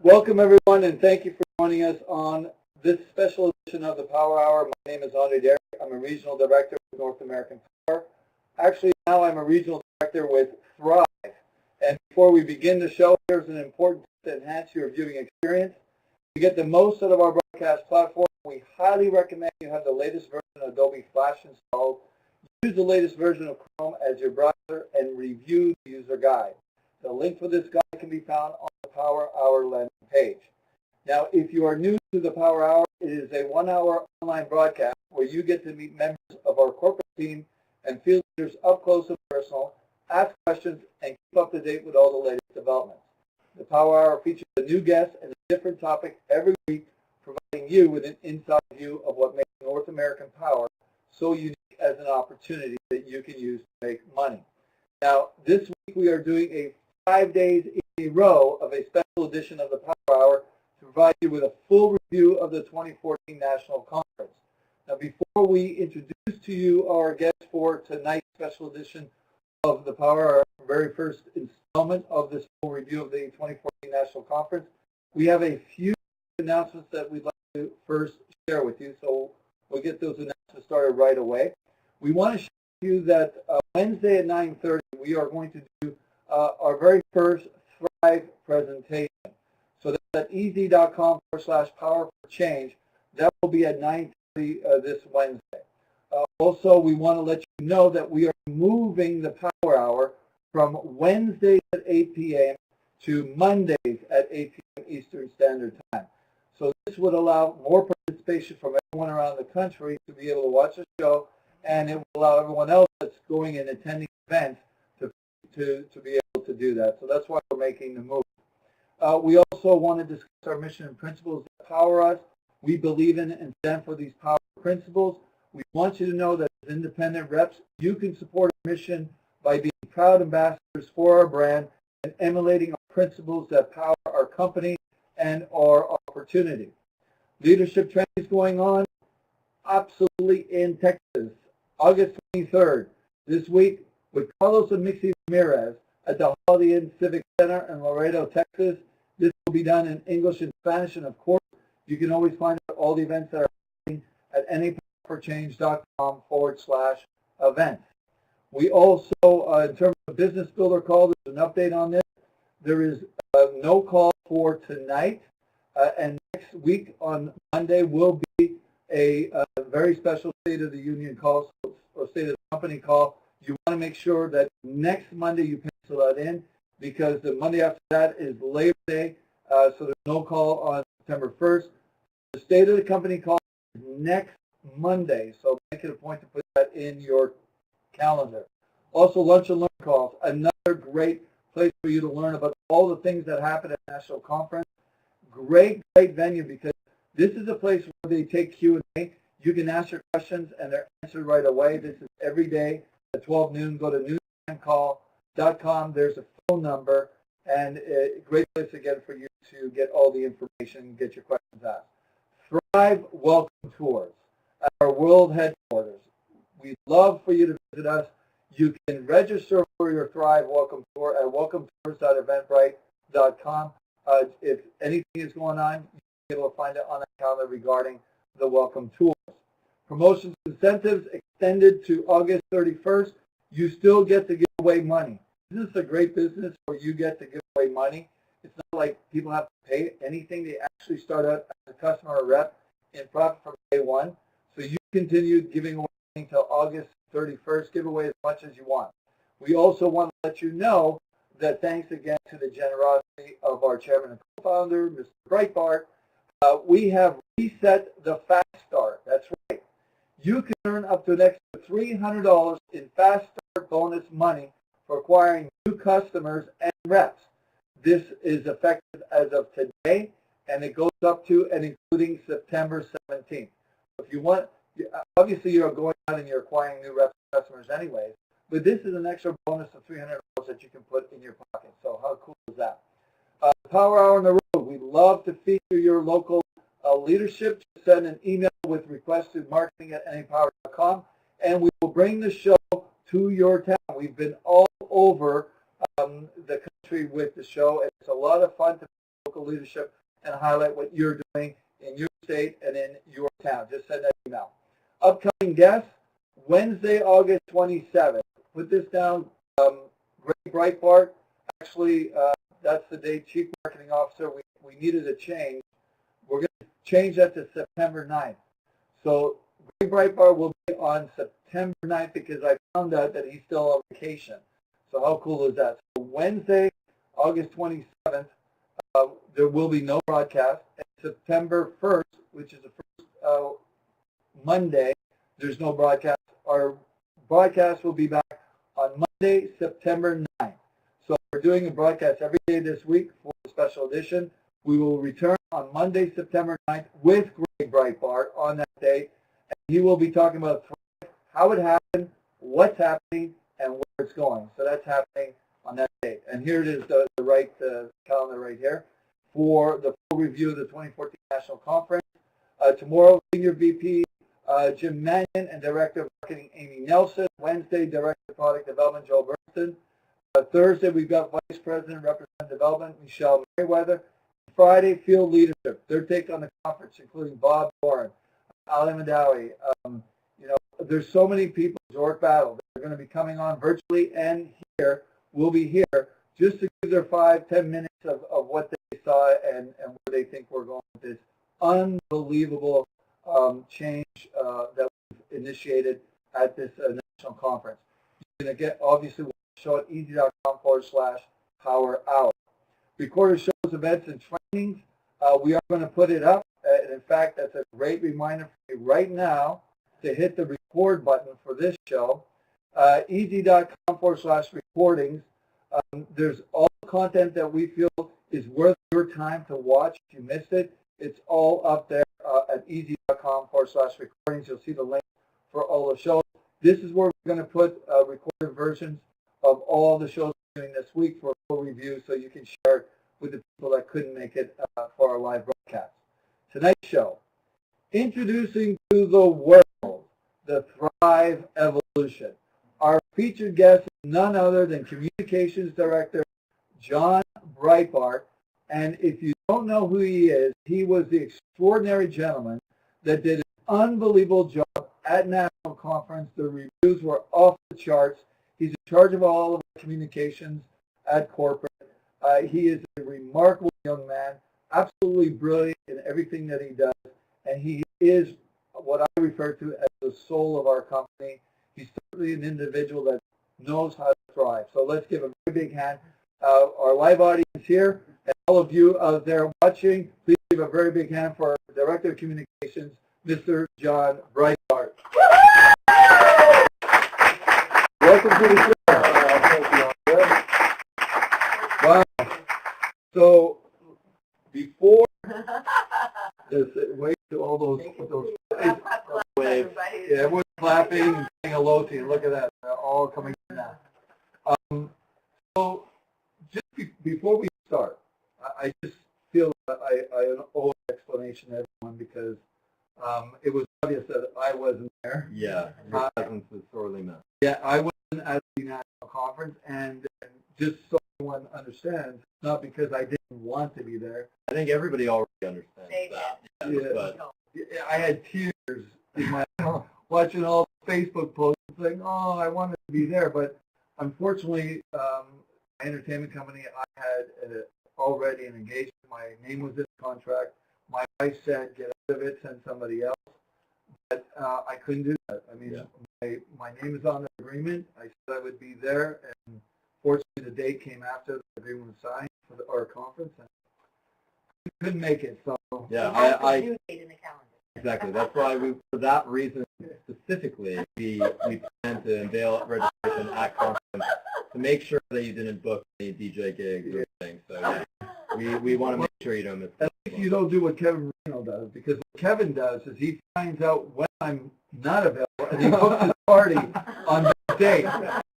Welcome, everyone, and thank you for joining us on this special edition of the Power Hour. My name is Andre Derrick. I'm a Regional Director with North American Power. Actually, now I'm a Regional Director with Thrive. And before we begin the show, here's an important tip to enhance your viewing experience. To get the most out of our broadcast platform, we highly recommend you have the latest version of Adobe Flash installed. Use the latest version of Chrome as your browser and review the user guide. The link for this guide can be found on the Power Hour landing page. Now, if you are new to the Power Hour, it is a 1-hour online broadcast where you get to meet members of our corporate team and field leaders up close and personal, ask questions, and keep up to date with all the latest developments. The Power Hour features a new guest and a different topic every week, providing you with an inside view of what makes North American Power so unique as an opportunity that you can use to make money. Now, this week we are doing a 5 days in a row of a special edition of the Power Hour to provide you with a full review of the 2014 National Conference. Now, before we introduce to you our guests for tonight's special edition of the Power Hour, very first installment of this full review of the 2014 National Conference, we have a few announcements that we'd like to first share with you, so we'll get those announcements started right away. We want to share with you that Wednesday at 9:30, we are going to do our very first Thrive presentation. So that's at ez.com/power for change. That will be at 9:30 this Wednesday. Also, we want to let you know that we are moving the Power Hour from Wednesdays at 8 p.m. to Mondays at 8 p.m. Eastern Standard Time. So this would allow more participation from everyone around the country to be able to watch the show, and it will allow everyone else that's going and attending events to be able to do that. So that's why we're making the move. We also want to discuss our mission and principles that power us. We believe in and stand for these power principles. We want you to know that as independent reps, you can support our mission by being proud ambassadors for our brand and emulating our principles that power our company and our opportunity. Leadership training is going on absolutely in Texas, August 23rd. This week, with Carlos and Mixie Ramirez at the Holiday Inn Civic Center in Laredo, Texas. This will be done in English and Spanish, and of course, you can always find out all the events that are happening at anypowerforchange.com/events. We also, in terms of business builder call, there's an update on this. There is no call for tonight, and next week on Monday will be a very special State of the Union call, or State of the Company call. You want to make sure that next Monday you pencil that in, because the Monday after that is Labor Day, so there's no call on September 1st. The State of the Company call is next Monday, so make it a point to put that in your calendar. Also, Lunch and Learn calls, another great place for you to learn about all the things that happen at the National Conference. Great venue, because this is a place where they take Q&A. You can ask your questions, and they're answered right away. This is every day at 12 noon. Go to newstimecall.com. There's a phone number, and a great place again for you to get all the information and get your questions asked. Thrive Welcome Tours at our world headquarters. We'd love for you to visit us. You can register for your Thrive Welcome Tour at welcometours.eventbrite.com. If anything is going on, you'll be able to find it on the calendar regarding the Welcome Tours. Promotions and incentives extended to August 31st. You still get to give away money. This is a great business where you get to give away money. It's not like people have to pay anything. They actually start out as a customer or rep in profit from day one. So you continue giving away money until August 31st. Give away as much as you want. We also want to let you know that thanks again to the generosity of our chairman and co-founder, Mr. Breitbart, we have reset the Fast Start. That's right. You can earn up to an extra $300 in Fast Start bonus money for acquiring new customers and reps. This is effective as of today, and it goes up to and including September 17th. If you want, obviously you're going out and you're acquiring new reps and customers anyways, but this is an extra bonus of $300 that you can put in your pocket. So how cool is that? Power Hour on the Road. We love to feature your local leadership. Just send an email with requests to marketing@napower.com, and we will bring the show to your town. We've been all over the country with the show, and it's a lot of fun to meet local leadership and highlight what you're doing in your state and in your town. Just send that email. Upcoming guests, Wednesday, August 27th. Put this down. Greg Breitbart, actually, that's the date, Chief Marketing Officer. We needed a change. We're going to change that to September 9th. So Greg Breitbart will be on September 9th because I found out that he's still on vacation. So how cool is that? So Wednesday, August 27th, there will be no broadcast. And September 1st, which is the first Monday, there's no broadcast. Our broadcast will be back on Monday, September 9th. So we're doing a broadcast every day this week for a special edition. We will return on Monday, September 9th with Greg Breitbart on that day. And he will be talking about how it happened, what's happening, and where it's going. So that's happening on that date. And here it is, the right calendar right here for the full review of the 2014 National Conference. Tomorrow, Senior VP Jim Mannion and Director of Marketing Amy Nelson. Wednesday, Director of Product Development Joe Bernstein. Thursday, we've got Vice President Representative Development Michelle Merriweather. Friday, Field Leadership. Their take on the conference, including Bob Doran, Ali Madawi. There's so many people, George Battle, that are going to be coming on virtually and here, will be here, just to give their 5-10 minutes of what they saw and where they think we're going with this unbelievable change that we've initiated at this national conference. You're going to get, obviously, we'll show at easy.com/power hour. Recorded shows, events, and trainings. We are going to put it up. And in fact, that's a great reminder for you right now to hit the record button for this show. easy.com/recordings. There's all the content that we feel is worth your time to watch. If you missed it, it's all up there at easy.com/recordings. You'll see the link for all the shows. This is where we're going to put recorded versions of all the shows we're doing this week for a full review so you can share it with the people that couldn't make it for our live broadcast. Tonight's show, introducing to the world the Thrive Evolution. Our featured guest is none other than Communications Director John Breitbart. And if you don't know who he is, he was the extraordinary gentleman that did an unbelievable job at National Conference. The reviews were off the charts. He's in charge of all of the communications at corporate. He is a remarkable young man, absolutely brilliant in everything that he does. And he is what I refer to as the soul of our company. He's certainly an individual that knows how to thrive. So let's give a very big hand. Our live audience here, and all of you out there watching, please give a very big hand for our Director of Communications, Mr. John Breitbart. Welcome to the show. Wow. So before wait to all those waves. Yeah, everyone's clapping and saying hello to you. Look at that. They're all coming in now. So just before we start, I just feel that I owe an explanation to everyone because it was obvious that I wasn't there. Yeah, your presence is sorely missed. Yeah, I wasn't at the national conference, and just so everyone understands, not because I didn't want to be there. I think everybody already understands that. Yeah, But I had tears in my watching all the Facebook posts saying, "Oh, I wanted to be there," but unfortunately, my entertainment company, I had already an engagement. My name was in the contract. My wife said, "Get out of it, send somebody else." But I couldn't do that. I mean, my name is on the agreement. I said I would be there, and fortunately the date came after the agreement was signed for our conference, and I couldn't make it. So Yeah, I due date in the calendar. exactly. That's why for that reason specifically, we plan to unveil registration at conference to make sure that you didn't book any DJ gigs or anything. So yeah, we want to make sure you don't miss. At least you don't do what Kevin Reno does, because what Kevin does is he finds out when I'm not available and he books his party on that date.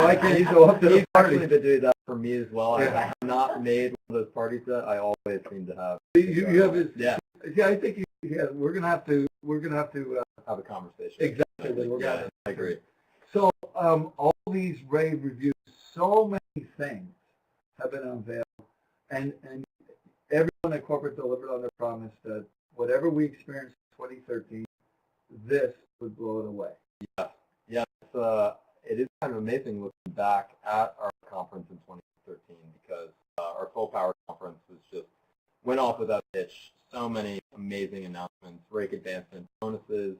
So I can't show up to the He's party. actually been doing that for me as well. Yeah. I have not made one of those parties yet. I always seem to have. You have his. Yeah. Yeah, I think we're gonna have to Have a conversation. exactly. Yeah, I agree. So all these rave reviews, so many things have been unveiled, and everyone at corporate delivered on their promise that whatever we experienced in 2013, this would blow it away. Yeah, it is kind of amazing looking back at our conference in 2013 because our Full Power conference went off without a hitch. So many amazing announcements, rake advancement bonuses.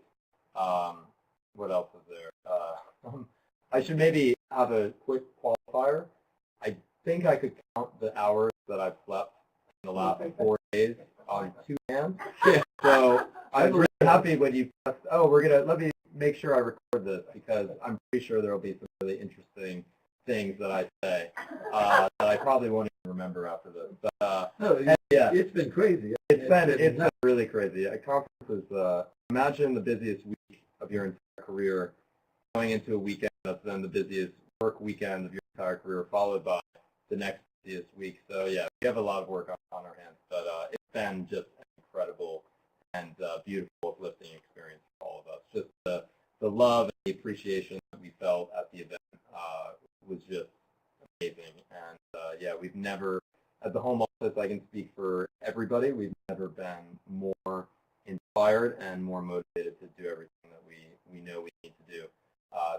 What else is there? I should maybe have a quick qualifier. I think I could count the hours that I've slept in the last 4 days on 2 hands. So I'm really happy when you press, let me make sure I record this because I'm pretty sure there will be some really interesting things that I say that I probably won't even remember after this. But yeah, It's been crazy. it's been really crazy. A conference is, imagine the busiest week of your entire career going into a weekend that's then the busiest work weekend of your entire career, followed by the next busiest week. So yeah, we have a lot of work on our hands, but it's been just an incredible and beautiful, uplifting experience for all of us. Just the love and the appreciation that we felt at the event was just amazing. And yeah, we've never, at the home office, I can speak for everybody, we've never been more inspired and more motivated to do everything that we know we need to do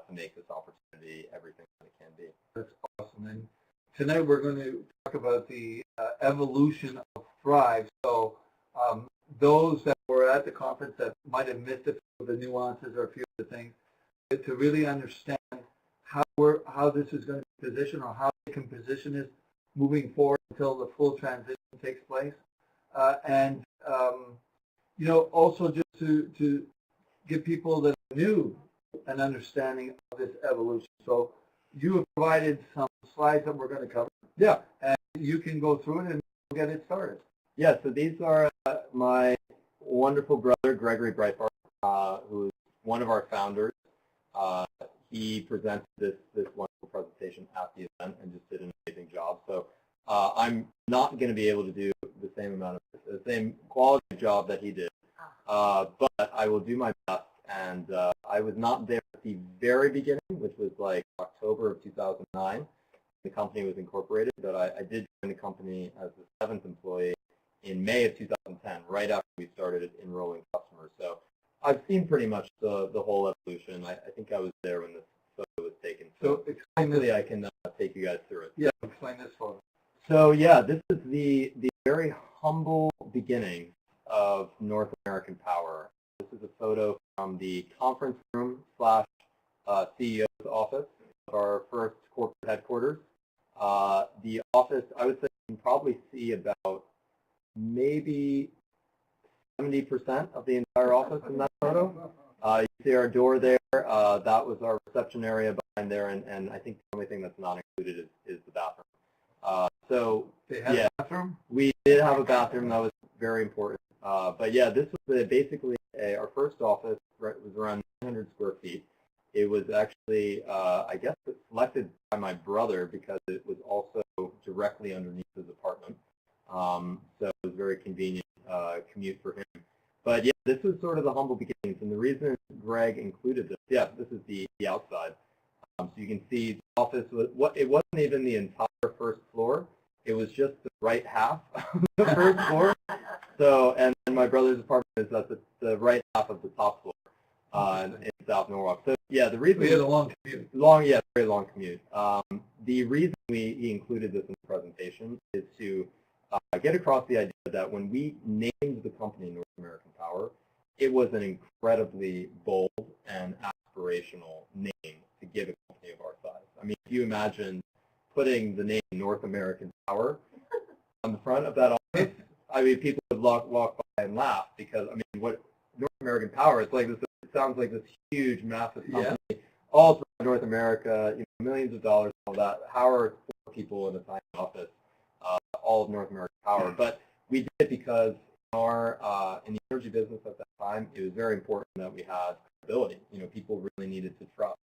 to make this opportunity everything that it can be. That's awesome. And tonight we're going to talk about the evolution of Thrive. So those that were at the conference that might have missed a few of the nuances or a few of the things, to really understand how this is going to be positioned or how they can position this moving forward until the full transition takes place. And also just to give people that are new an understanding of this evolution. So you have provided some slides that we're going to cover. Yeah. And you can go through it and get it started. Yeah, so these are my wonderful brother, Gregory Breitbart, who is one of our founders. He presented this wonderful presentation at the event and just did an amazing job. So I'm not going to be able to do the same quality of job that he did, but I will do my best. And I was not there at the very beginning, which was like October of 2009. The company was incorporated, but I did join the company as the 7th employee in May of 2010, right after we started enrolling customers. So I've seen pretty much the whole evolution. I think I was there when this photo was taken. So explain this. I can take you guys through it. Yeah, explain this photo. So yeah, this is the very humble beginning of North American Power. This is a photo from the conference room / CEO's office of our first corporate headquarters. The office, I would say, you can probably see about maybe 70% of the entire office in that photo. You see our door there. That was our reception area behind there, and I think the only thing that's not included is the bathroom. So They have yeah, a bathroom? we did have a bathroom. That was very important. But yeah, this was basically our first office. It was around 900 square feet. It was actually, I guess, selected by my brother because it was also directly underneath his apartment. So it was a very convenient commute for him. But yeah, this was sort of the humble beginnings. And the reason Greg included this, yeah, this is the outside. So you can see the office, it wasn't even the entire first floor. It was just the right half of the first floor. So, and my brother's apartment is at the right half of the top floor in South Norwalk. So yeah, the reason We had a long commute. Very long commute. The reason he included this in the presentation is to get across the idea that when we named the company North American Power, it was an incredibly bold and aspirational name to give a company of our size. I mean, if you imagine putting the name North American Power on the front of that office, I mean, people would walk by and laugh because, I mean, what North American Power, it's like this, it sounds like this huge, massive company, all throughout North America, you know, millions of dollars, all that. How are 4 people in a tiny office, all of North American Power? But we did it because in the energy business at that time, it was very important that we had credibility. You know, people really needed to trust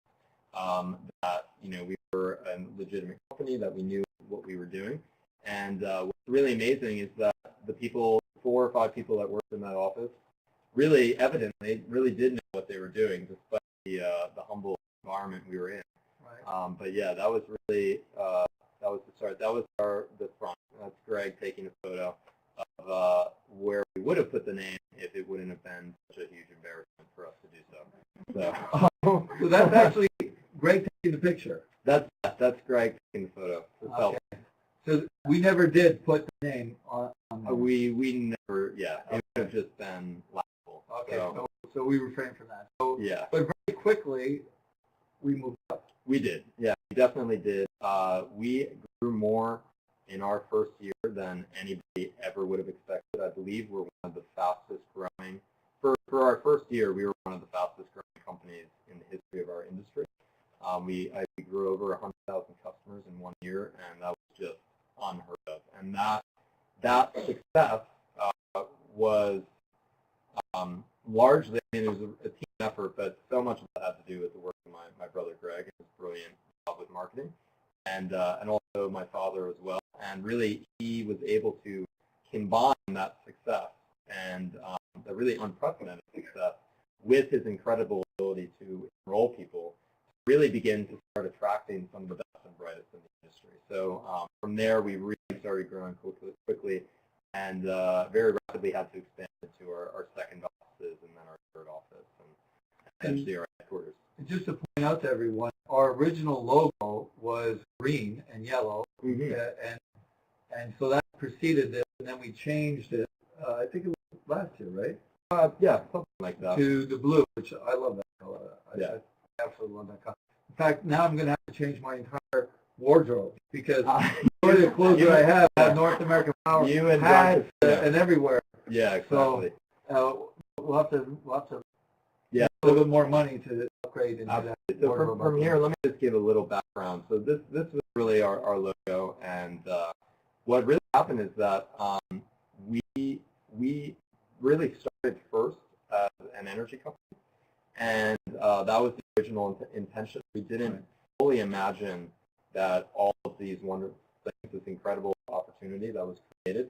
that, you know, we were a legitimate company, that we knew what we were doing. And what's really amazing is that the people, 4 or 5 people that worked in that office, really evidently really did know what they were doing, despite the humble environment we were in. Right. But yeah, that was really that was the start. That was the front. That's Greg taking a photo of where we would have put the name if it wouldn't have been such a huge embarrassment for us to do so. So that's actually Greg taking the picture. That's Greg taking the photo. Okay. So we never did put the name on we never, yeah. It would have just been laughable. Okay, so we refrained from that. So, yeah. But very quickly, we moved up. We did, yeah. We definitely did. We grew more in our first year than anybody ever would have expected. I believe we're one of the fastest growing. For our first year, we were one of the fastest growing companies in the history of our industry. We grew over 100,000 customers in 1 year, and that was just unheard of. And that success was largely, I mean, it was a team effort, but so much of that had to do with the work of my brother Greg and his brilliant job with marketing, and also my father as well. And really, he was able to combine that success and the really unprecedented success with his incredible ability to enroll people, to really begin to start attracting some of the best and brightest in the industry. So from there, we really started growing quickly and very rapidly had to expand to our second offices and then our third office and eventually our headquarters. And just to point out to everyone, our original logo was green and yellow, and so that preceded this, and then we changed it, I think it was last year, right? Yeah, something like that. To the blue, which I love that color. I absolutely love that color. In fact, now I'm going to have to change my entire wardrobe because the clothes that I have North American Power hats and everywhere. Yeah, exactly. So we'll have to yeah, a little bit more money to upgrade and do that. So from here, let me just give a little background. So this was really our logo, and what really happened is that we really started first as an energy company, and that was the original intention. We didn't fully imagine that all of these wonderful things, this incredible opportunity that was created,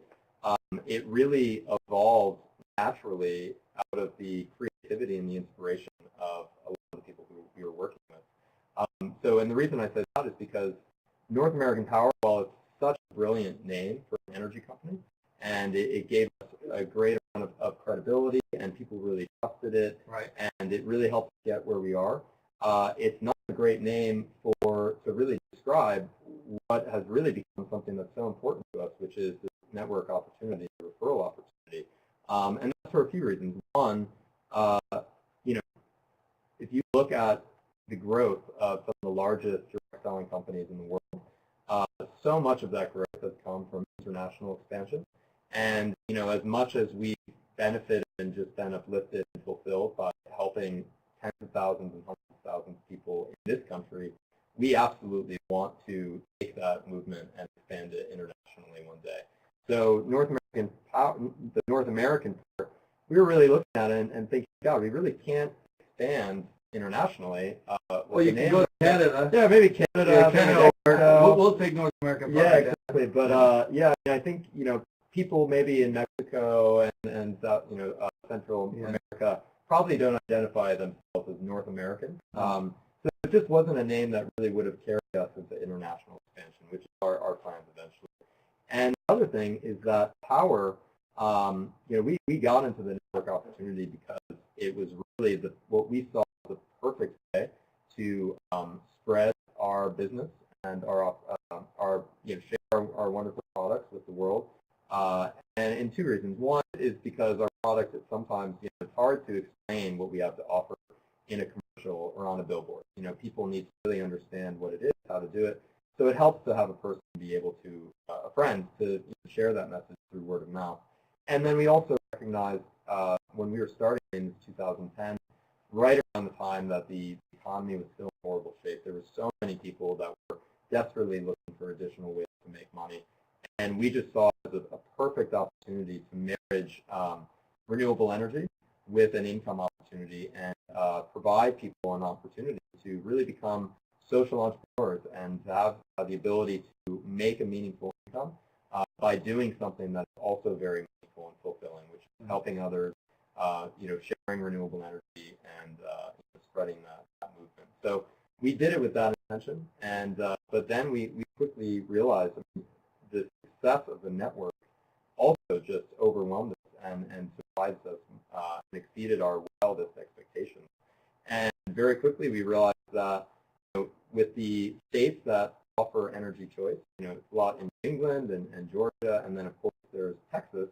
it really evolved naturally out of the creativity and the inspiration of a lot of the people who we were working with. And the reason I say that is because North American Power, while it's such a brilliant name for an energy company, and it gave us a great amount of credibility, and people really trusted it, and it really helped us get where we are. It's not a great name to really describe what has really become something that's so important to us, which is this network opportunity, referral opportunity. And that's for a few reasons. One, if you look at the growth of some of the largest direct selling companies in the world, so much of that growth has come from international expansion. And as much as we benefited and just been uplifted and fulfilled by helping tens of thousands and hundreds of thousands of people in this country, we absolutely want to take that movement and expand it internationally one day. So the North American part, we were really looking at it and thinking, God, we really can't expand internationally. Well, you can go to Canada. Yeah, maybe Canada. Canada. We'll take North American. Yeah, exactly. But I think people maybe in Mexico and Central America probably don't identify themselves as North American. So it just wasn't a name that really would have carried us into international expansion, which is our plans eventually. And the other thing is that Power, we got into the network opportunity because it was really what we saw as the perfect way to spread our business and our share our wonderful products with the world. And in 2 reasons. One is because our products, sometimes it's hard to explain what we have to offer in a commercial commercial or on a billboard. People need to really understand what it is, how to do it. So it helps to have a person be able to, a friend, to share that message through word of mouth. And then we also recognized when we were starting in 2010, right around the time that the economy was still in horrible shape, there were so many people that were desperately looking for additional ways to make money. And we just saw it as a perfect opportunity to marriage renewable energy with an income opportunity and provide people an opportunity to really become social entrepreneurs and to have the ability to make a meaningful income by doing something that's also very meaningful and fulfilling, which is helping others, sharing renewable energy and spreading that movement. So we did it with that intention, and but then we quickly realized the success of the network also just overwhelmed us and surprised us and exceeded our wildest expectations. And very quickly we realized that with the states that offer energy choice, it's a lot in England and Georgia, and then of course there's Texas,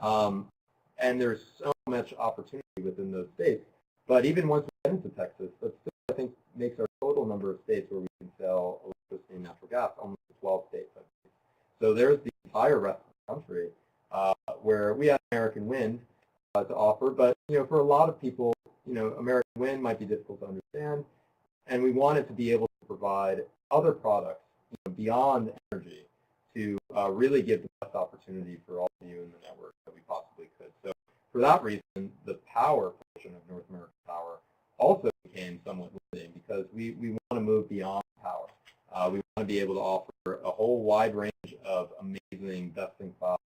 and there's so much opportunity within those states. But even once we get into Texas, that still, I think, makes our total number of states where we can sell electricity and natural gas almost 12 states. So there's the entire rest of the country where we have American wind to offer, but for a lot of people, American wind might be difficult to understand, and we wanted to be able to provide other products beyond energy to really give the best opportunity for all of you in the network that we possibly could. So for that reason, the power portion of North American Power also became somewhat limiting because we want to move beyond power. We want to be able to offer a whole wide range of amazing, best-in-class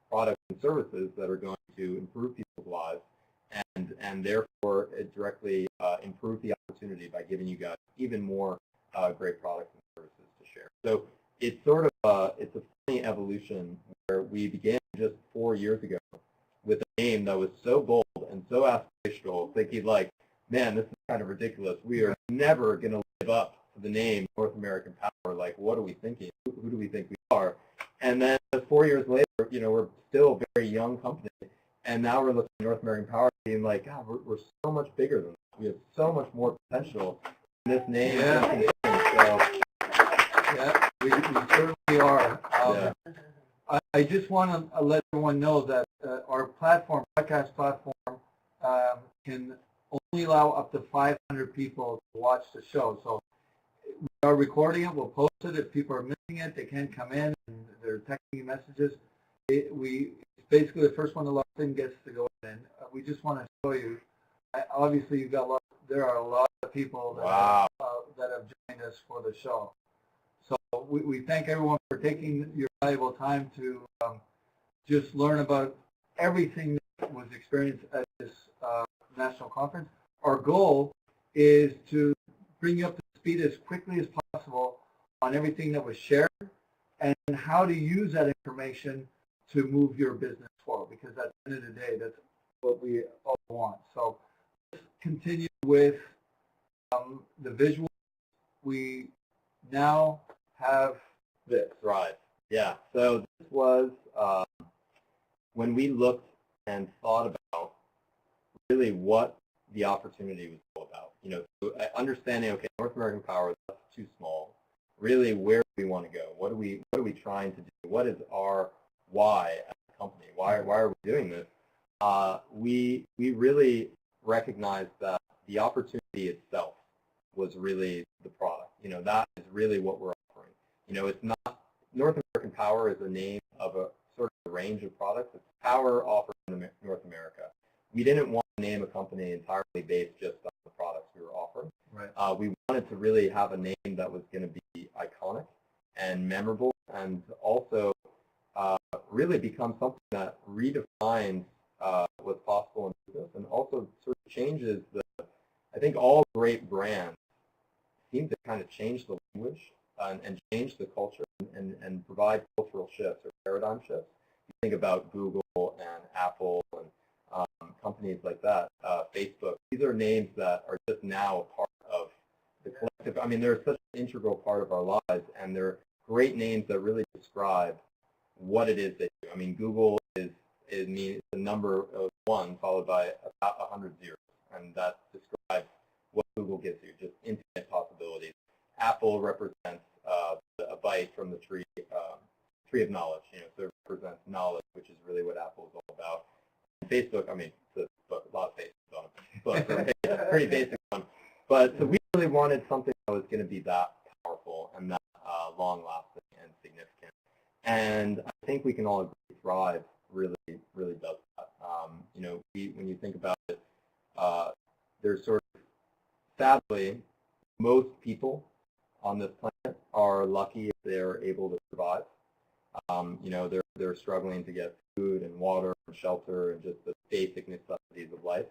products and services that are going to improve people's lives and therefore directly improve the opportunity by giving you guys even more great products and services to share. So it's sort of it's a funny evolution where we began just 4 years ago with a name that was so bold and so aspirational, thinking like, man, this is kind of ridiculous. We are never going to live up to the name North American Power. Like, what are we thinking? Who do we think we are? And then 4 years later, we're still a very young company, and now we're looking at North American Power being like, God, we're so much bigger than that. We have so much more potential in this name. Yeah, we certainly are. I just want to let everyone know that our platform, podcast platform, can only allow up to 500 people to watch the show. So we are recording it. We'll post it. If people are missing it, they can come in and they're texting messages. It's basically the first one to log in gets to go in. We just want to show you. Obviously, you've got there are a lot of people that have joined us for the show. So we thank everyone for taking your valuable time to just learn about everything that was experienced at this national conference. Our goal is to bring you up to speed as quickly as possible on everything that was shared and how to use that information to move your business forward, because at the end of the day, that's what we all want. So let's continue with the visual. We now have this. Right. Yeah. So this was when we looked and thought about really what the opportunity was all about. So understanding, okay, North American Power, that's too small. Really, where do we want to go? What are we trying to do? What is our why as a company? Why are we doing this? We really recognized that the opportunity itself was really the product. That is really what we're offering. It's not, North American Power is a name of a sort of a range of products. It's power offered in North America. We didn't want to name a company entirely based just on the products we were offering. Right. We wanted to really have a name that was going to be iconic and memorable, and also really become something that redefines what's possible in business, and also sort of changes I think all great brands seem to kind of change the language and change the culture and provide cultural shifts or paradigm shifts. You think about Google and Apple and companies like that, Facebook. These are names that are just now a part of the collective. I mean, they're such an integral part of our lives, and they're great names that really describe what it is they do. I mean, Google is the number of 1 followed by about 100 zeros, and that describes what Google gives you, just infinite possibilities. Apple represents a bite from the tree of knowledge, so it represents knowledge, which is really what Apple is all about. And Facebook, I mean, a lot of Facebooks on it, but a pretty basic one. But so we really wanted something that was going to be that powerful and that long-lasting and significant. And I think we can all agree Thrive really, really does that. When you think about it, there's sort of, sadly, most people on this planet are lucky if they're able to survive. They're struggling to get food and water and shelter and just the basic necessities of life.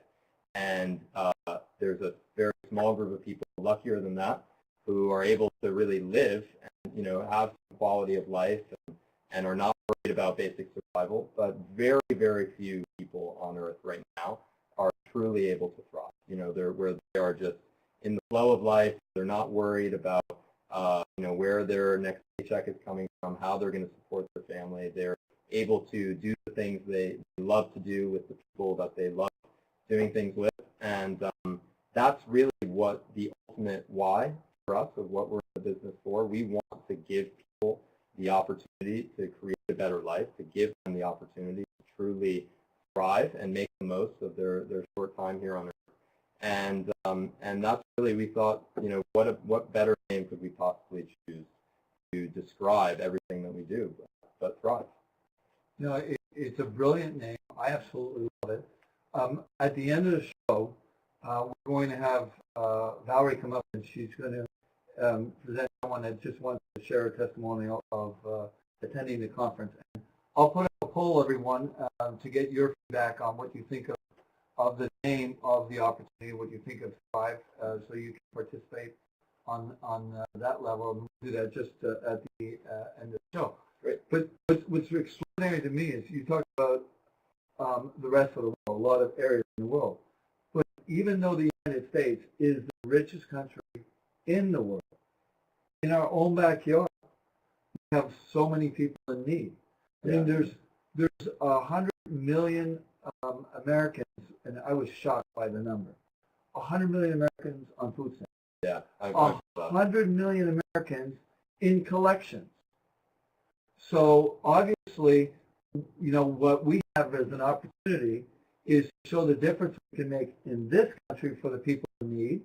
And there's a very small group of people luckier than that who are able to really live and have some quality of life and are not worried about basic survival. But very, very few people on Earth right now are truly able to thrive. Where they are just in the flow of life. They're not worried about where their next paycheck is coming from, how they're going to support their family. They're able to do the things they love to do with the people that they love doing things with. And that's really what the ultimate why for us of what we're in the business for. We want to give people the opportunity to create a better life, to give them the opportunity to truly thrive and make the most of their short time here on Earth. And that's really, we thought, what better name could we possibly choose to describe everything that we do but Thrive? It's a brilliant name. I absolutely love it. At the end of the show, we're going to have Valerie come up, and she's going to present someone that just wants to share a testimonial of attending the conference. And I'll put up a poll, everyone, to get your feedback on what you think of the name of the opportunity, what you think of Thrive, so you can participate on that level. And we'll do that just at the end of the show. Great. But what's extraordinary to me is you talk about the rest of the world, a lot of areas in the world. But even though the United States is the richest country in the world, in our own backyard, we have so many people in need. I mean, there's 100 million Americans, and I was shocked by the number. 100 million Americans on food stamps. Yeah, 100 million Americans in collections. So obviously, what we have as an opportunity is to show the difference we can make in this country for the people in need,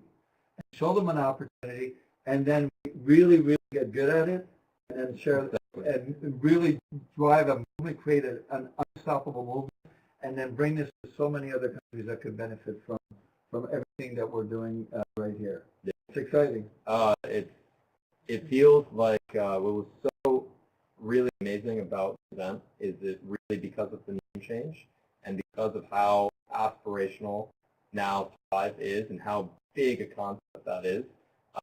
and show them an opportunity, and then really, really get good at it, and then share and really drive a movement, create an unstoppable movement, and then bring this to so many other countries that could benefit from everything that we're doing right here. Yeah. It's exciting. It feels like what was so really amazing about the event is it really because of the name change and because of how aspirational now Thrive is and how big a concept that is.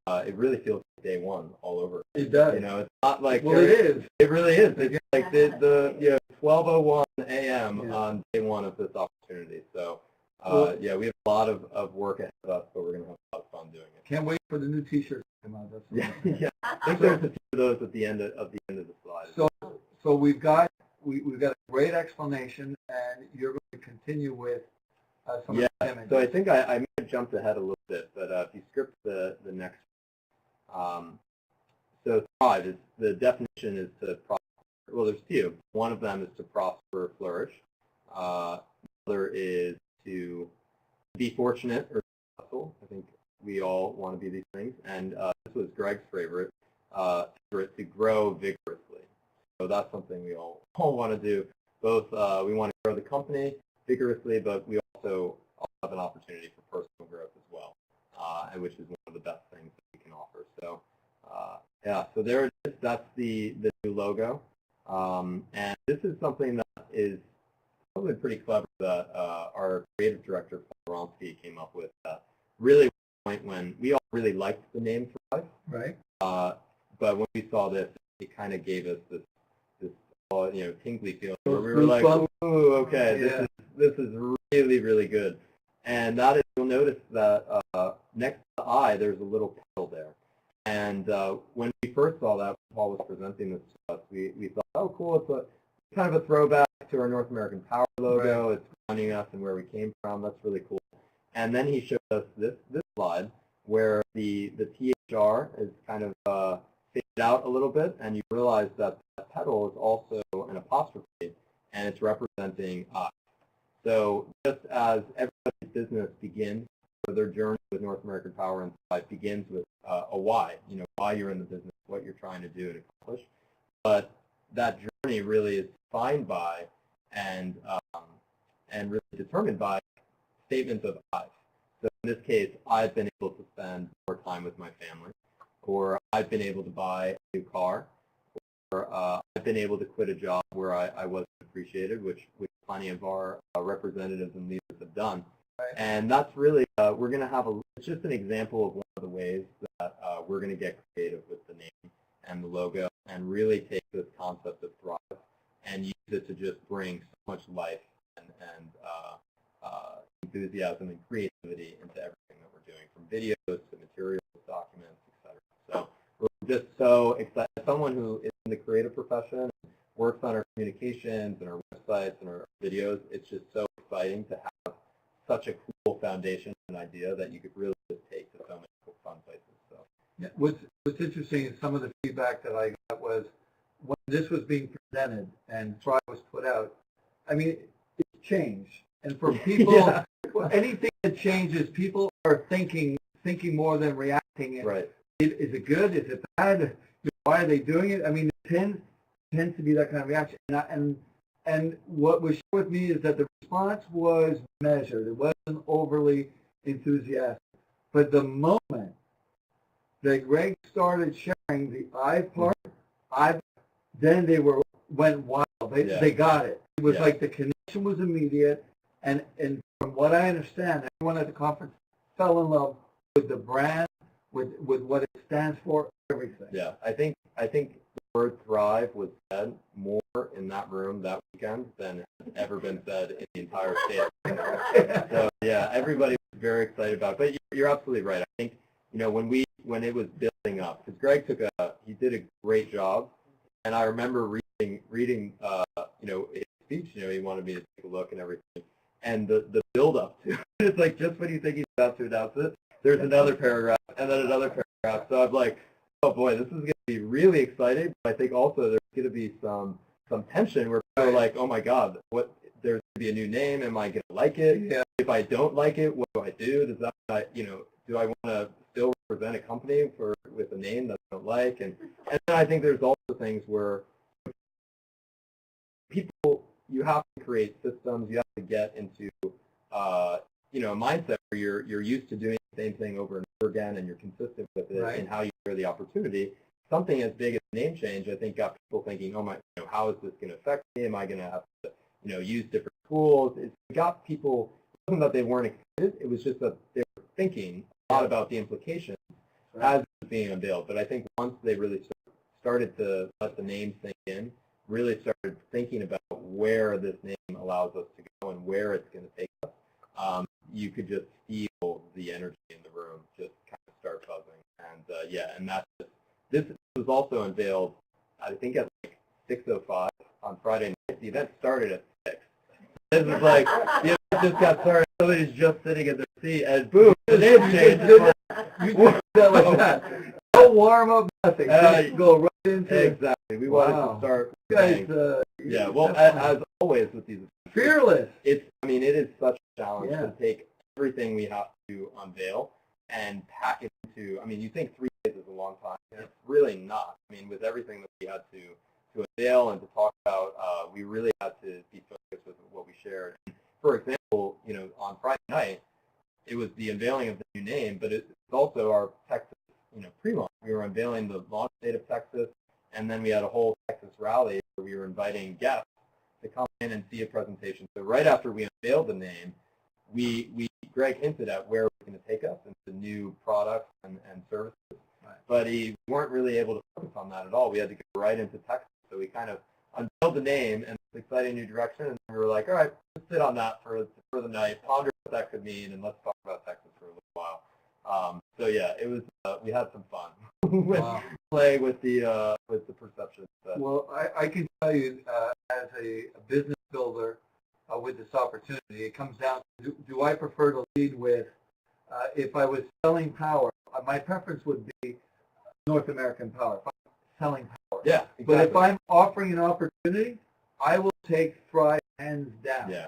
It really feels like day one all over. It does. It's not like it is. It really is. It's like the 12:01 a.m. on day one of this opportunity. So we have a lot of work ahead of us, but we're going to have a lot of fun doing it. Can't wait for the new T-shirts to come out. Yeah. I think there's a few of those at the end of the slide. So we've got a great explanation, and you're going to continue with some of the images. So I think I may have jumped ahead a little bit, but if you script the next, so Thrive is the definition is to prosper. Well, there's two. One of them is to prosper, flourish. Another is to be fortunate or successful. I think we all want to be these things, and this was Greg's favorite, to grow vigorously. So that's something we all want to do. Both we want to grow the company vigorously, but we also have an opportunity for personal growth as well, and which is one of the best things that we can offer. So so there it is. That's the new logo, and this is something that is probably pretty clever that our creative director Paul Wronski came up with. Really, point when we all really liked the name Thrive, right? But when we saw this, it kind of gave us this tingly feeling where we were like, "Ooh, okay, this is really, really good." And that is, you'll notice that next to the eye, there's a little petal there. And when we first saw that, Paul was presenting this to us, we thought, oh, cool, it's a kind of a throwback to our North American Power logo. Right. It's grounding us and where we came from. That's really cool. And then he showed us this slide, where the THR is kind of faded out a little bit, and you realize that that pedal is also an apostrophe, and it's representing I. So just as everybody's business begins, or their journey with North American Power and Thrive begins with a why, why you're in the business, what you're trying to do and accomplish. But that journey really is defined by and really determined by statements of I. So in this case, I've been able to spend more time with my family, or I've been able to buy a new car, or I've been able to quit a job where I wasn't appreciated, which plenty of our representatives and leaders have done. Right. And that's really, we're going to have it's just an example of one of the ways that we're going to get creative with the name and the logo and really take this concept of Thrive and use it to just bring so much life and enthusiasm and creativity into everything that we're doing, from videos to materials, documents, etc. So we're just so excited. As someone who is in the creative profession, works on our communications and our websites and our videos, it's just so exciting to have such a cool foundation and idea that you could really just take to so many cool fun places. So yeah, what's interesting is some of the feedback that I got was when this was being presented and Thrive was put out, I mean, it's changed. And for people, yeah. Anything that changes, people are thinking more than reacting. And right. Is it good? Is it bad? Why are they doing it? I mean, it tends to be that kind of reaction. And what was shared with me is that the response was measured. It wasn't overly enthusiastic. But the moment that Greg started sharing the I part, then they went wild. They got it. It was like the connection was immediate. And from what I understand, everyone at the conference fell in love with the brand, with what it stands for, everything. Yeah, I think the word Thrive was said more in that room that weekend than has ever been said in the entire state. So yeah, everybody was very excited about it. But you're absolutely right. I think when it was building up, because Greg he did a great job, and I remember reading his speech. He wanted me to take a look and everything, and the build up to it. It's like just when you think he's about to announce it, there's another paragraph and then another paragraph. So I'm like, oh boy, this is going to be really exciting. But I think also there's going to be some tension where people are like, oh my God, there's going to be a new name. Am I going to like it? Yeah. If I don't like it, what do I do? Does that, do I want to still represent a company with a name that I don't like? And then I think there's also things where you have to create systems. You have to get into a mindset where you're used to doing the same thing over and over again, and you're consistent with it and how you share the opportunity. Something as big as a name change, I think, got people thinking, oh my, how is this going to affect me? Am I going to have to, use different tools? It got people. It wasn't that they weren't excited. It was just that they were thinking a lot about the implications as it was being unveiled. But I think once they really started to let the name sink in, really started thinking about where this name allows us to go and where it's going to take us, you could just feel the energy in the room just kind of start buzzing. And and that's this was also unveiled, I think, at like 6:05 on Friday night. The event started at 6. This is like the event just got started. Somebody's just sitting in their seat, and boom, the name change. You did that like that. No warm up, nothing. Go right into it. Exactly. We wanted to start. Guys, well, as always with these, fearless. It is such a challenge to take everything we have to unveil and pack it into. I mean, you think 3 days is a long time. It's really not. I mean, with everything that we had to unveil and to talk about, we really had to be focused with what we shared. For example, on Friday night, it was the unveiling of the new name, but it's also our Texas, pre-launch. We were unveiling the launch date of Texas, and then we had a whole Texas rally where we were inviting guests to come in and see a presentation. So right after we unveiled the name, Greg hinted at where it was going to take us into new products and services, but we weren't really able to focus on that at all. We had to go right into Texas. So we kind of unveiled the name and this exciting new direction, and we were like, all right, let's sit on that for the night, ponder what that could mean, and let's talk about Texas for a little while. So yeah, it was. We had some fun playing with the perception. Well, I can tell you, as a business builder with this opportunity, it comes down to, do I prefer to lead with if I was selling power, my preference would be North American Power. If I'm selling power. Yeah, exactly. But if I'm offering an opportunity, I will take Thrive hands down. Yeah.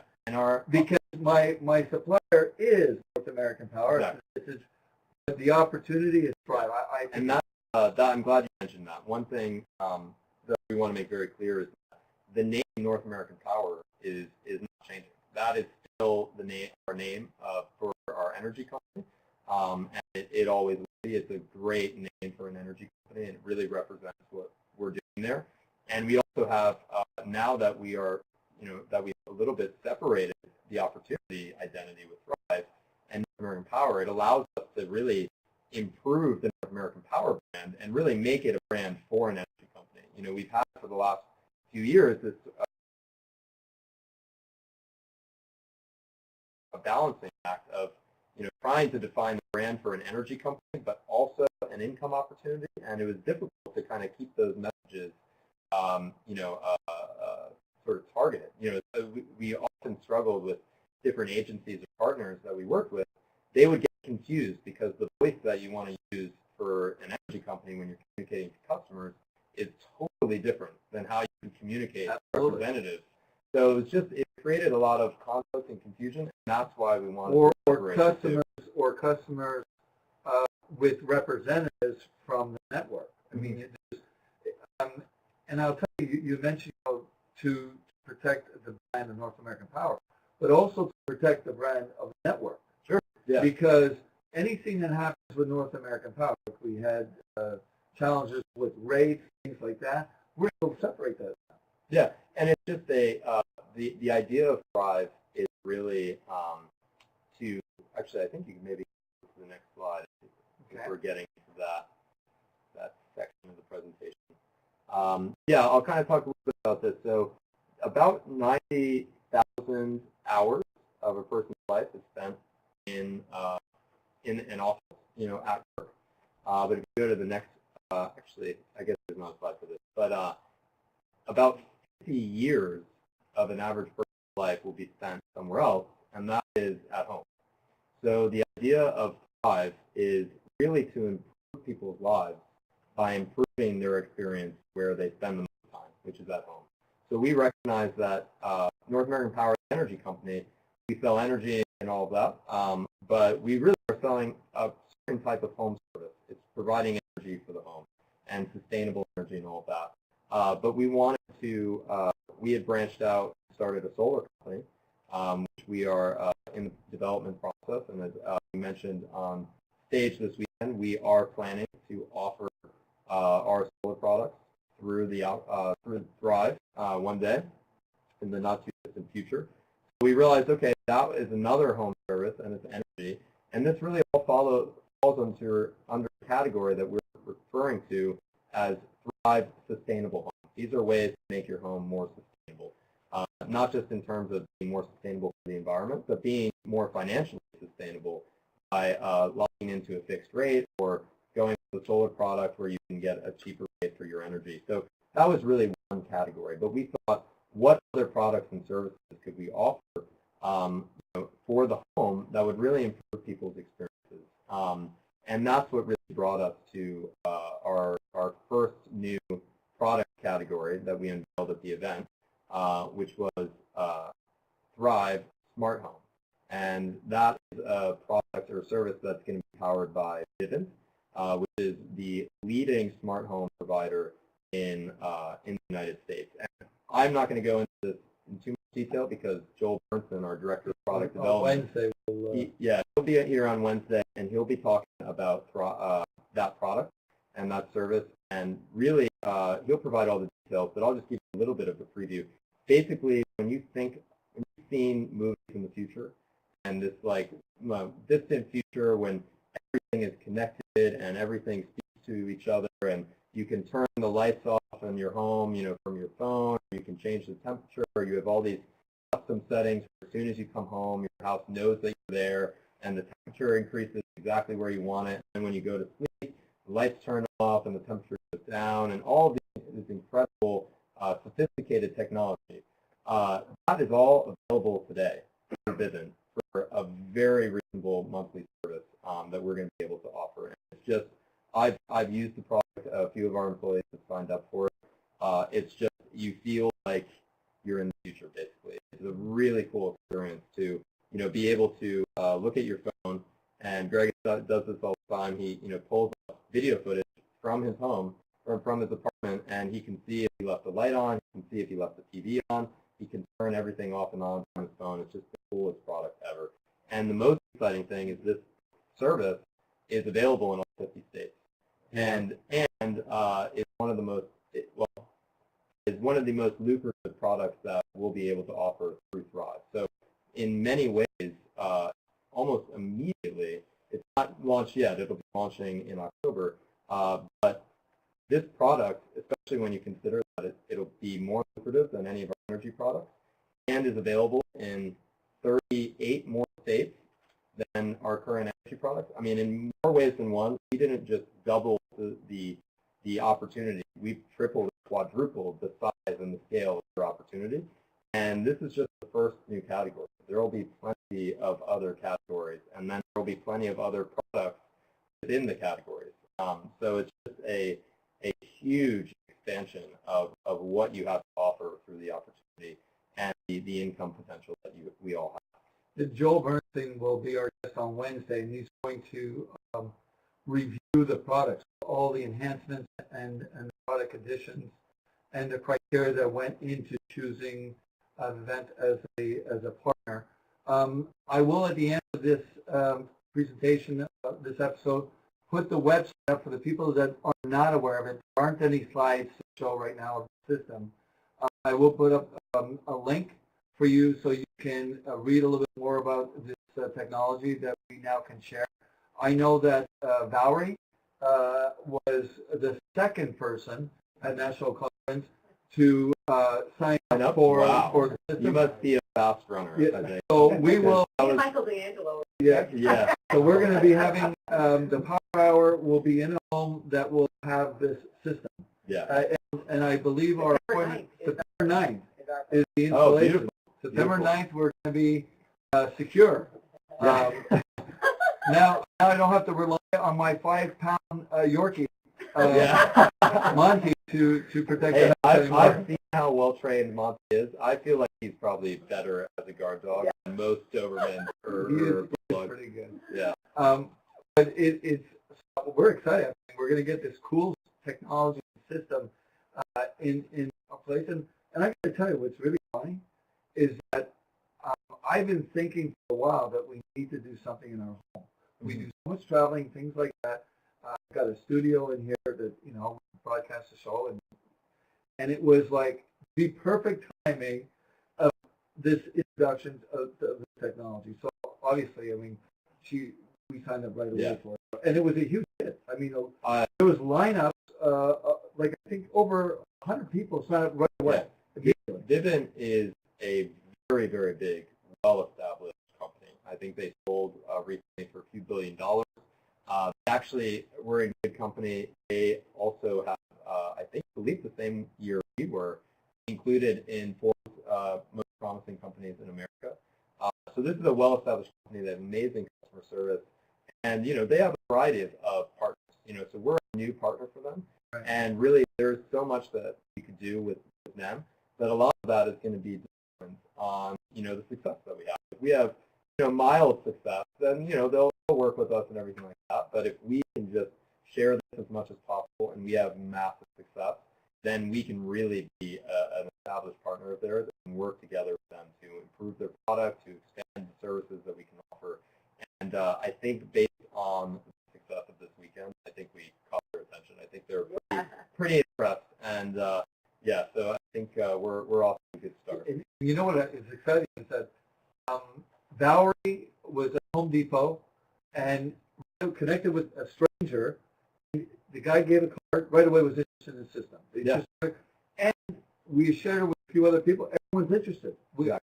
Because my supplier is North American Power. Exactly. But the opportunity is Thrive. And that I'm glad you mentioned that. One thing that we want to make very clear is that the name North American Power is not changing. That is still the name, our name for our energy company, and it always will be. It's a great name for an energy company, and it really represents what we're doing there. And we also have now that we are, that we've a little bit separated the opportunity identity with Thrive and North American Power. It allows us to really improve the North American Power brand and really make it a brand for an energy company. We've had for the last few years this a balancing act of trying to define the brand for an energy company, but also an income opportunity, and it was difficult to kind of keep those messages, sort of targeted. So we often struggled with different agencies or partners that we worked with. They would get confused because the voice that you want to use for an energy company when you're communicating to customers is totally different than how you can communicate to representatives. So it created a lot of conflict and confusion, and that's why we wanted to separate customers with representatives from the network. I mean, and I'll tell you, you mentioned to protect the brand of North American Power, but also to protect the brand of the network. Sure. Yeah. Because anything that happens with North American Power, if we had challenges with rates, things like that, we're going to separate that. Yeah, and it's just the idea of Thrive is really to actually, I think you can maybe go to the next slide if we're getting to that section of the presentation. Yeah, I'll kind of talk a little bit about this. So about 90,000 hours of a person's life is spent in an office, at work. But if you go to the next, actually, I guess there's not a slide for this, but about 50 years of an average person's life will be spent somewhere else, and that is at home. So the idea of Thrive is really to improve people's lives by improving their experience where they spend the most time, which is at home. So we recognize that North American Power Energy Company, we sell energy and all of that, but we really are selling a certain type of home service. It's providing energy for the home and sustainable energy and all of that. But we wanted to, we had branched out and started a solar company, which we are in the development process. And as we mentioned on stage this weekend, we are planning to offer our solar products through Thrive one day in the not too distant future. So we realized, okay, that is another home service and it's energy, and this really all falls under a category that we're referring to as Thrive Sustainable Homes. These are ways to make your home more sustainable, not just in terms of being more sustainable for the environment, but being more financially sustainable by locking into a fixed rate or going with a solar product where you can get a cheaper rate for your energy. So that was really one category. But we thought, what other products and services could we offer for the home that would really improve people's experiences? And that's what really brought us to our first new product category that we unveiled at the event, which was Thrive Smart Home. And that is a product or service that's going to be powered by Vivint, which is the leading smart home provider in the United States. And I'm not going to go into this in too much detail because Joel Bernson, our Director of Product Development, he'll be here on Wednesday, and he'll be talking about that product and that service. And really, he'll provide all the details, but I'll just give you a little bit of a preview. Basically, when you've seen movies in the future, and this distant future when everything is connected and everything speaks to each other, and you can turn the lights off in your home, from your phone, or you can change the temperature, or you have all these custom settings. As soon as you come home, your house knows that you're there, and the temperature increases exactly where you want it. And when you go to sleep, the lights turn off and the temperature goes down, and all of this incredible, sophisticated technology. That is all available today for Vivint for a very reasonable monthly service. I've used the product. A few of our employees have signed up for it. It's just, you feel like you're in the future, basically. It's a really cool experience to, be able to look at your phone, and Greg does this all the time. He, pulls up video footage from his home or from his apartment, and he can see if he left the light on, he can see if he left the TV on, he can turn everything off and on his phone. It's just the coolest product ever. And the most exciting thing is this service is available in all 50 states, and it's one of the most is one of the most lucrative products that we'll be able to offer through Thrive. So in many ways, almost immediately, it's not launched yet. It'll be launching in October, but this product, especially when you consider that it'll be more lucrative than any of our energy products, and is available in 38 more states than our current energy products. I mean, in more ways than one. We didn't just double the opportunity. We've tripled, quadrupled the size and the scale of your opportunity. And this is just the first new category. There will be plenty of other categories, and then there will be plenty of other products within the categories. So it's just a huge expansion of what you have to offer through the opportunity and the income potential that we all have. Joel Bernstein will be our guest on Wednesday, and he's going to review the products, all the enhancements and the product additions, and the criteria that went into choosing Vent as a partner. I will, at the end of this presentation, this episode, put the website up for the people that are not aware of it. There aren't any slides to show right now of the system. I will put up a link for you so you can read a little bit more about this technology that we now can share. I know that Valerie was the second person at National Conference to sign up for the system. You must be a fast runner. Yeah. So we will. Michael D'Angelo. Yeah. So we're going to be having the Power Hour will be in a home that will have this system. Yeah. And I believe our appointment September 9th is the installation. Oh, beautiful. September 9th we're going to be secure. Yeah. Now I don't have to rely on my 5-pound Yorkie, Monty, to protect the house anymore. I've seen how well trained Monty is. I feel like he's probably better as a guard dog than most Doberman or Bulldogs. Pretty good. Yeah. But we're excited. We're going to get this cool technology system in a place. And I got to tell you, what's really funny is that I've been thinking for a while that we need to do something in our home. We do so much traveling, things like that. I've got a studio in here that, broadcast the show. And it was like the perfect timing of this introduction of the technology. So obviously, I mean, we signed up right away for it. And it was a huge hit. I mean, there was lineups, like I think over 100 people signed up right away. Yeah. Vivint is a very, very big, well-established company. I think they sold recently for a few $1 billion. Actually, we're in good company. They also have, I believe the same year we were, included in Forbes' most promising companies in America. So this is a well-established company. They have amazing customer service. And, they have a variety of partners. So we're a new partner for them. Right. And really, there's so much that we could do with them, but a lot of that is going to be dependent on, the success that we have. If we have, mild success, then, they'll work with us and everything like that. But if we can just share this as much as possible and we have massive success, then we can really be an established partner of theirs and work together with them to improve their product, to expand the services that we can offer. And I think based on the success of this weekend, I think we caught their attention. I think they're pretty impressed. And so I think we're off to a good start. And you know what is exciting is that Valerie was at Home Depot and connected with a stranger. The guy gave a card, right away was interested in the system. And we shared it with a few other people. Everyone's interested.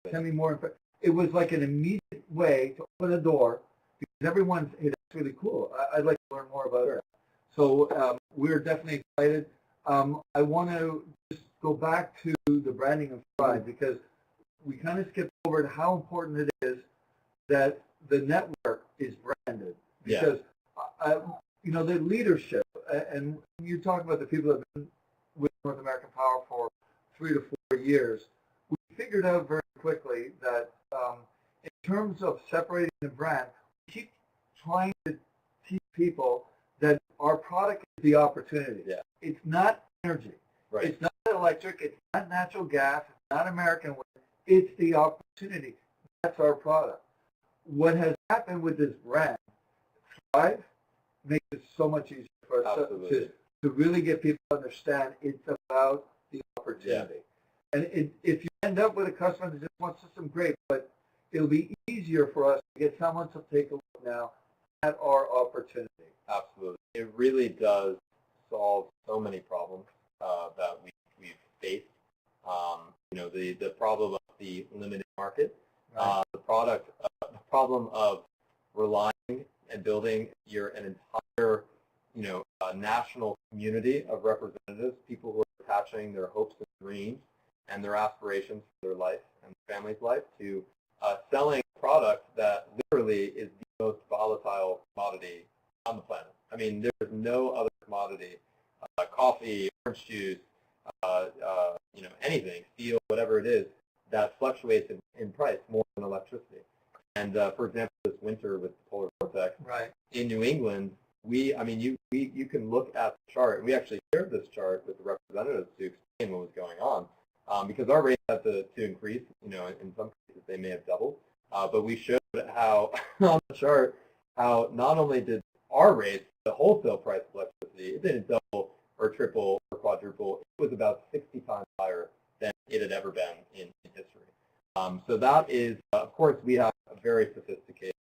Tell me more. It was like an immediate way to open a door because everyone's, hey, that's really cool. I'd like to learn more about it. So we're definitely excited. I want to just go back to the branding of Thrive because we kind of skipped over to how important it is that the network is branded. Because, the leadership and you talk about the people that have been with North American Power for 3 to 4 years, we figured out very quickly that in terms of separating the brand, we keep trying to teach people that our product is the opportunity. Yeah. It's not energy. Right. It's not electric. It's not natural gas. It's not American wind. It's the opportunity. That's our product. What has happened with this brand, Thrive, makes it so much easier for us to really get people to understand it's about the opportunity. Yeah. And if you end up with a customer that just wants system, great, but it'll be easier for us to get someone to take a look now at our opportunity. Absolutely. It really does solve so many problems that we've faced. The problem of the limited market, right. The problem of relying and building an entire, national community of representatives, people who are attaching their hopes and dreams and their aspirations for their life and their family's life to selling a product that literally is the most volatile commodity on the planet. I mean, there's no other commodity, coffee, orange juice, anything, steel, whatever it is, that fluctuates in price more than electricity. And for example, this winter with the polar vortex, right. in New England, you can look at the chart, and we actually shared this chart with the representatives to explain what was going on, because our rates had to increase. In some cases they may have doubled, but we showed how on the chart how not only did our rates, the wholesale price of electricity, it didn't double or triple or quadruple. It was about 60 times higher than it had ever been in history. So that is, of course, we have a very sophisticated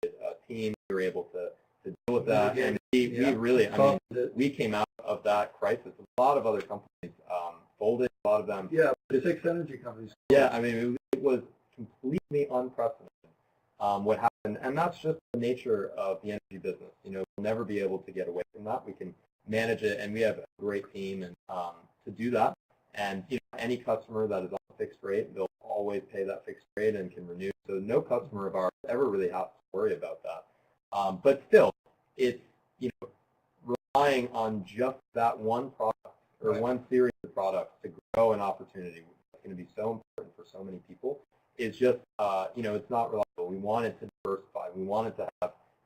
team. We were able to deal with that, and we really, we came out of that crisis. A lot of other companies folded. A lot of them. Yeah, the 6 energy companies. Yeah, it was completely unprecedented what happened, and that's just the nature of the energy business. We'll never be able to get away from that. We can manage it, and we have a great team and to do that. And any customer that is on a fixed rate, they'll always pay that fixed rate and can renew. So no customer of ours ever really has to worry about that. But still, it's relying on just that one product or right. one series of products to grow an opportunity that's going to be so important for so many people. Is just it's not reliable. We wanted to diversify. We wanted to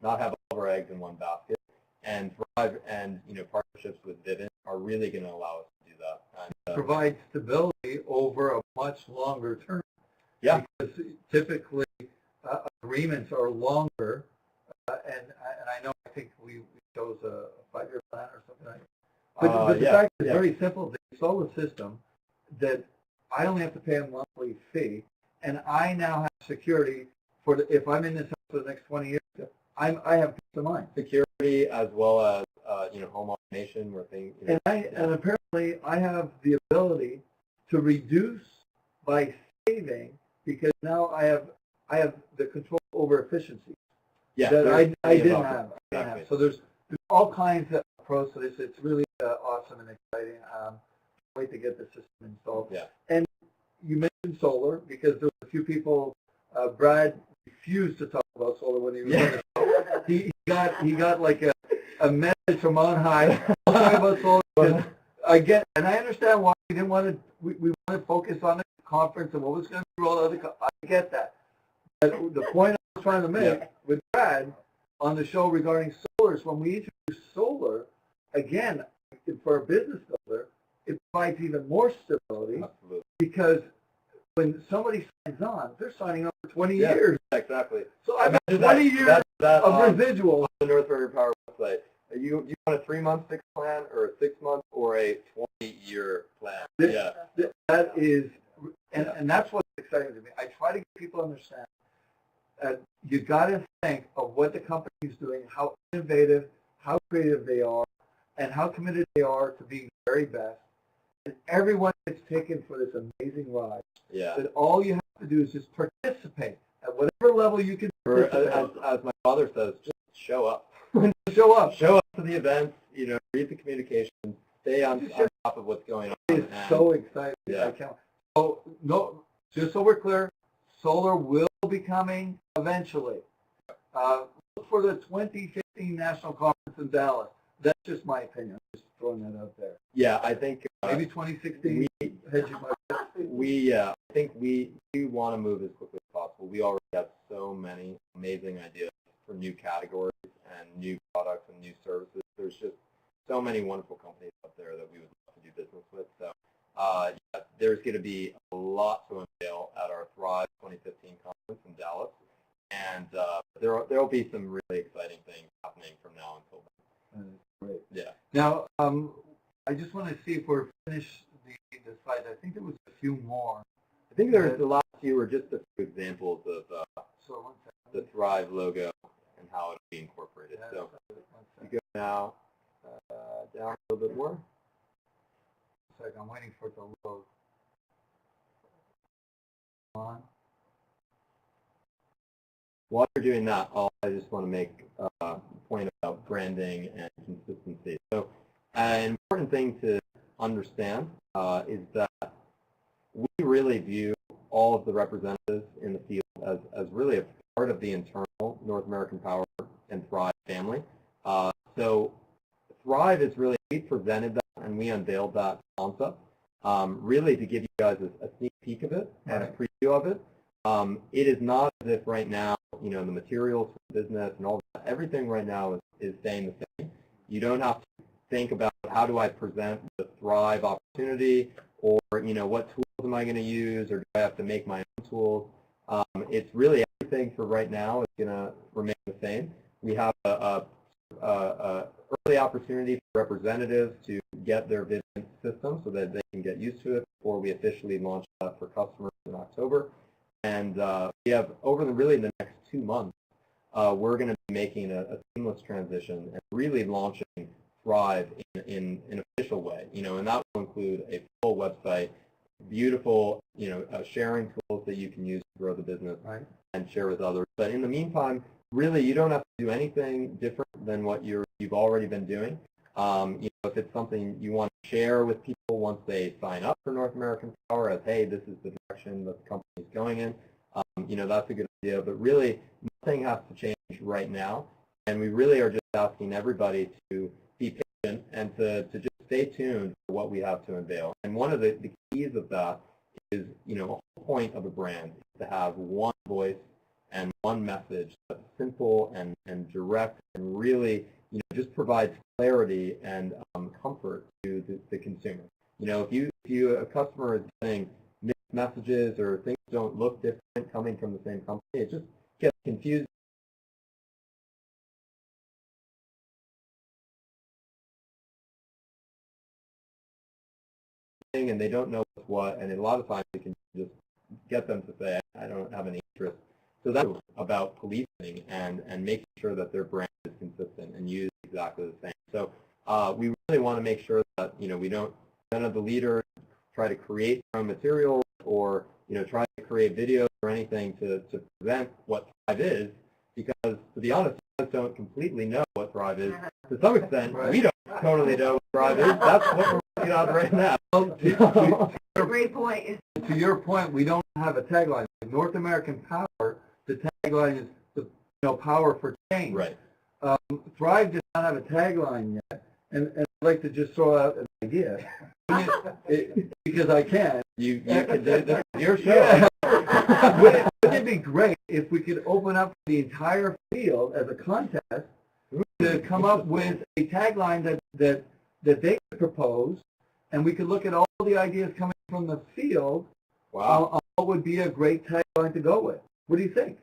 not have all of our eggs in one basket. And Thrive and partnerships with Vivint are really going to allow us to do that. And, provide stability over a much longer term. Yeah. Because typically agreements are longer, and I think we chose a 5-year plan or something like that. But the fact is very simple. They sold a system that I only have to pay a monthly fee, and I now have security for if I'm in this house for the next 20 years. I have peace of mind. Security as well as home automation, where things. And apparently I have the ability to reduce by saving because now I have the control over efficiency that I didn't have. Exactly. So there's all kinds of pros to this. It's really awesome and exciting. Can't wait to get the system installed. Yeah. And you mentioned solar because there were a few people. Brad refused to talk about solar when he was on the show. He got like a message from on high talking about solar. Because and I understand why we didn't want to. We want to focus on the conference and what was going to be rolled out. I get that. But the point I was trying to make with Brad on the show regarding solar is when we introduce solar, again, for a business builder, it provides even more stability. Absolutely. Because when somebody signs on, they're signing on for 20 years. Exactly. So I've got 20 years of residual. On the North American Power website, do you want a 3-month fixed plan or a 6-month or a 20-year plan? That is, and that's what's exciting to me. I try to get people to understand that you got to think of what the company is doing, how innovative, how creative they are, and how committed they are to being the very best. And everyone gets taken for this amazing ride. Yeah. That all you have to do is just participate at whatever level you can. Or as my father says, just show up. Show up. Show up to the events. Read the communications. Stay on top of what's going on. It's so exciting. Yeah. I can't. So no, just so we're clear, solar will be coming eventually. Look for the 2015 National Conference in Dallas. That's just my opinion. I'm just throwing that out there. Yeah, I think Maybe 2016. I think we want to move as quickly as possible. We already have so many amazing ideas for new categories and new products and new services. There's just so many wonderful companies out there that we would love to do business with. So yeah, there's going to be a lot to unveil at our Thrive 2015 conference in Dallas. And there will be some really exciting things happening from now until then. Great. Yeah. Now, I just want to see if we're finished the slides. I think there was a few more. I think there's the last few were just a few examples of the Thrive logo and how it'll be incorporated. So you go now down a little bit more. I'm waiting for it to load. On. While you're doing that, I just want to make a point about branding and consistency. So an important thing to understand is that we really view all of the representatives in the field as really a part of the internal North American Power and Thrive family. So Thrive is really, we presented that and we unveiled that concept really to give you guys a sneak peek of it and a preview of it. It is not as if right now, you know, the materials for business and all that, everything right now is staying the same. You don't have to think about how do I present the Thrive opportunity, or, you know, what tools am I going to use, or do I have to make my own tools. It's really everything for right now is going to remain the same. We have a early opportunity for representatives to get their Vivian system so that they can get used to it before we officially launch that for customers in October. And we have, over the next 2 months, we're going to be making a seamless transition and really launching Thrive in an official way. You know, and that will include a full website, beautiful, you know, sharing tools that you can use to grow the business and share with others. But in the meantime, really, you don't have to do anything different than what you've already been doing. You know, if it's something you want to share with people once they sign up for North American Power as, hey, this is the direction that the company is going in, you know, that's a good idea. But really, nothing has to change right now. And we really are just asking everybody to be patient and to just stay tuned for what we have to unveil. And one of the keys of that is, you know, a whole point of a brand is to have one voice and one message that's simple and direct and really, you know, just provides clarity and comfort to the consumer. You know, if a customer is getting mixed messages or things don't look different coming from the same company, it just gets confused. And they don't know what's what, and a lot of times we can just get them to say, I don't have any interest. So that's about policing and making sure that their brand is consistent and used exactly the same. So we really want to make sure that, you know, we don't, none of the leaders try to create their own materials or, you know, try to create videos or anything to present what Thrive is, because to be honest, we don't completely know what Thrive is. To some extent, we don't totally know what Thrive is. That's what we're working on right now. Great point. To your point, we don't have a tagline. North American Power, the tagline is the power for change. Right. Thrive does not have a tagline yet, and I'd like to just throw out an idea because I can. You can do this. Your show. Yeah. Wouldn't it be great if we could open up the entire field as a contest to come up with a tagline that they could propose, and we could look at all the ideas coming from the field. Wow. What would be a great tagline to go with? What do you think?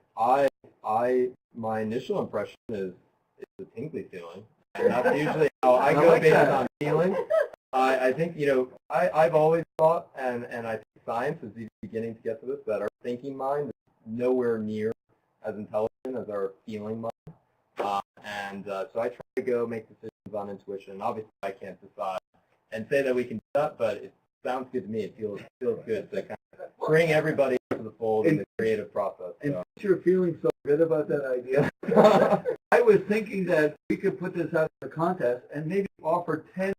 My initial impression is a tingly feeling. And that's usually how I go like based that. on feeling. I think, you know, I've always thought, and I think science is beginning to get to this, that our thinking mind is nowhere near as intelligent as our feeling mind. So I try to go make decisions on intuition. Obviously, I can't decide and say that we can do that, but it sounds good to me. It feels good to kind of bring everybody into the fold in the creative process. And So. since you're feeling so good about that idea, I was thinking that we could put this out as a contest and maybe offer $10,000.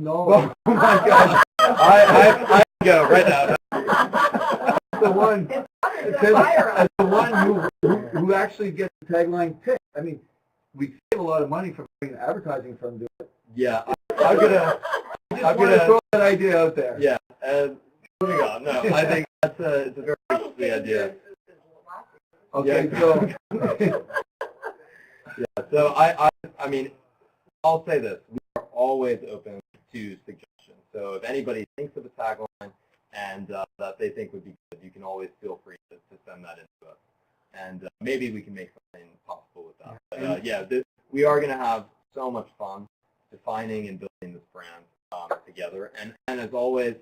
Oh my gosh! I go right now. The one who actually gets the tagline picked. I mean, we save a lot of money from having an advertising firm do it, Yeah, I'm gonna throw that idea out there. Yeah, and moving on. No, I think it's a very interesting idea. Okay, Yeah. so Yeah, so I mean, I'll say this: we are always open to suggestions. So if anybody thinks of a tagline and that they think would be good, you can always feel free to send that in to us, and maybe we can make something possible with that. But yeah, we are going to have so much fun defining and building this brand together. And as always,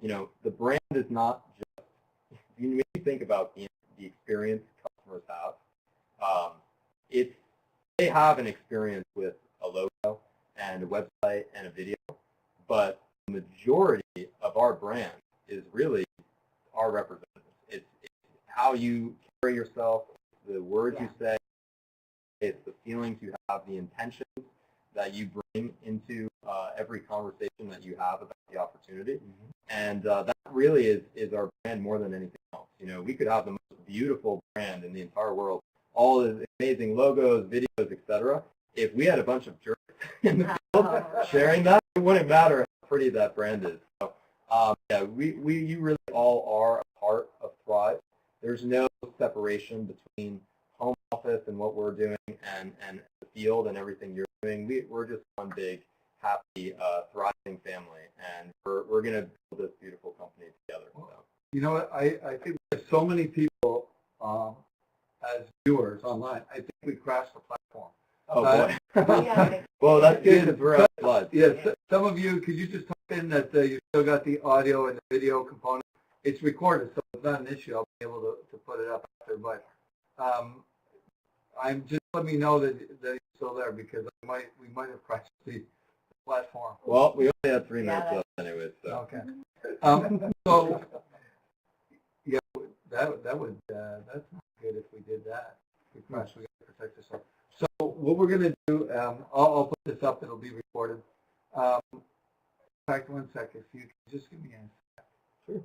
you know, the brand is not just, when you think about the experience customers have, they have an experience with a logo and a website and a video, but the majority of our brand is really our representatives. It's how you carry yourself, the words you say, it's the feelings you have, the intentions that you bring into every conversation that you have about the opportunity. And that really is our brand more than anything else. You know, we could have the most beautiful brand in the entire world, all the amazing logos, videos, etc. If we had a bunch of jerks in the field sharing that, it wouldn't matter how pretty that brand is. So, yeah, you really all are a part of Thrive. There's no separation between home office and what we're doing and the field and everything you're doing. We're just one big, happy, thriving family, and we're going to build this beautiful company together. So. You know what, I think there's so many people as viewers online. I think we crashed the platform. Oh, boy. Well, that's good because we're out of blood. Yes, some of you, could you just type in that you still got the audio and the video component? It's recorded, so it's not an issue. I'll be able to put it up after, but I'm just let me know that you're still there, because we might have crashed the platform. Well, we only had 3 minutes left anyway, so. Okay. So yeah, that would that's not good if we did that. If we crashed, we got to protect ourselves. So what we're gonna do, I'll put this up. It'll be recorded. In fact, 1 second. If you can just give me a sec. Sure.